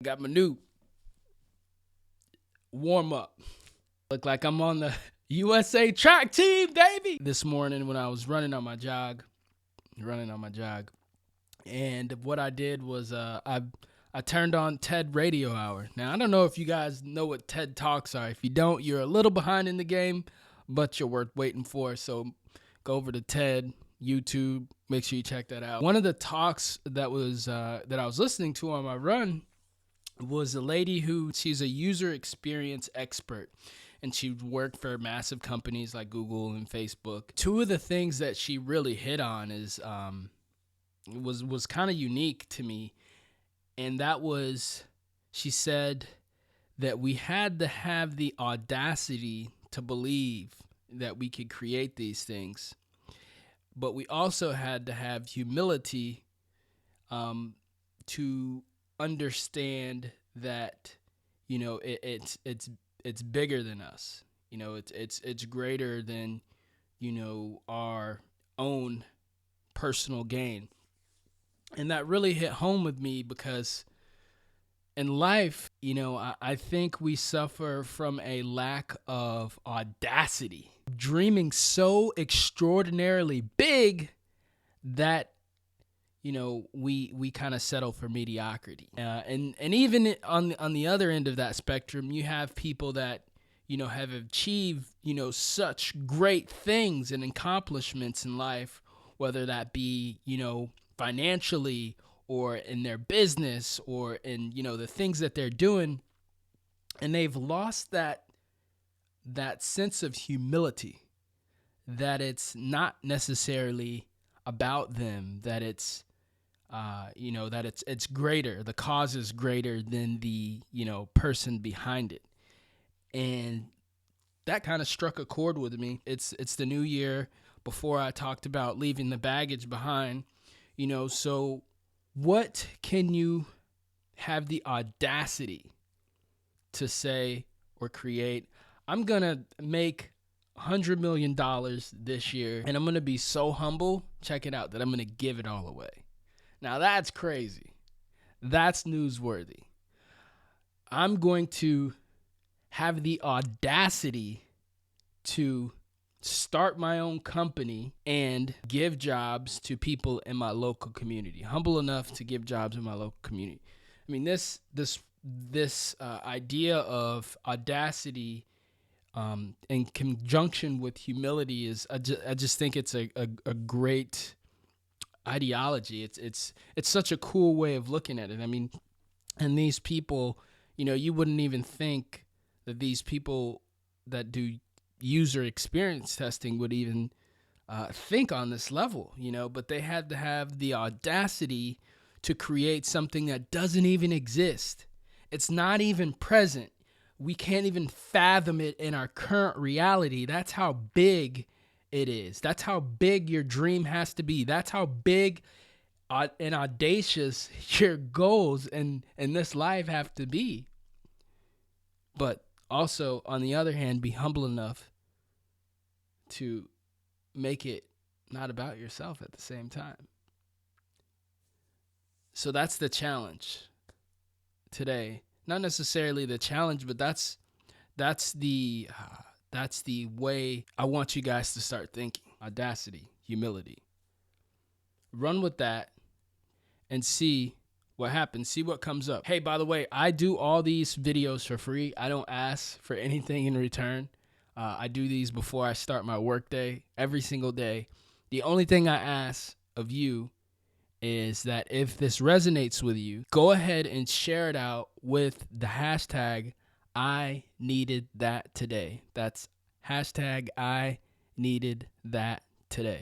Got my new warm up. Look like I'm on the USA track team, baby. This morning when I was running on my jog, and what I did was I turned on TED Radio Hour. Now, I don't know if you guys know what TED Talks are. If you don't, you're a little behind in the game, but you're worth waiting for. So go over to TED, YouTube. Make sure you check that out. One of the talks that I was listening to on my run was a lady she's a user experience expert, and she worked for massive companies like Google and Facebook. Two of the things that she really hit on was kind of unique to me, and that was, she said that we had to have the audacity to believe that we could create these things, but we also had to have humility to understand that, you know, it's bigger than us. You know, it's greater than, you know, our own personal gain. And that really hit home with me because in life, you know, I think we suffer from a lack of audacity, dreaming so extraordinarily big that, you know, we kind of settle for mediocrity. And even on the other end of that spectrum, you have people that, you know, have achieved, you know, such great things and accomplishments in life, whether that be, you know, financially or in their business or in, you know, the things that they're doing, and they've lost that sense of humility, that it's not necessarily about them, that it's you know, that it's greater, the cause is greater than the, you know, person behind it. And that kind of struck a chord with me. It's the new year. Before I talked about leaving the baggage behind, you know, so what can you have the audacity to say or create? I'm going to make $100 million this year, and I'm going to be so humble, check it out, that I'm going to give it all away. Now that's crazy. That's newsworthy. I'm going to have the audacity to start my own company and give jobs to people in my local community. Humble enough to give jobs in my local community. I mean, this idea of audacity in conjunction with humility is, I just think it's a great ideology. It's such a cool way of looking at it. I mean, and these people, you know, you wouldn't even think that these people that do user experience testing would even think on this level, you know, but they had to have the audacity to create something that doesn't even exist. It's not even present. We can't even fathom it in our current reality. That's how big it is. That's how big your dream has to be. That's how big and audacious your goals in this life have to be. But also, on the other hand, be humble enough to make it not about yourself at the same time. So that's the challenge today. Not necessarily the challenge, but that's the way I want you guys to start thinking. Audacity, humility. Run with that and see what happens. See what comes up. Hey, by the way, I do all these videos for free. I don't ask for anything in return. I do these before I start my workday every single day. The only thing I ask of you is that if this resonates with you, go ahead and share it out with the hashtag I needed that today. That's hashtag I needed that today.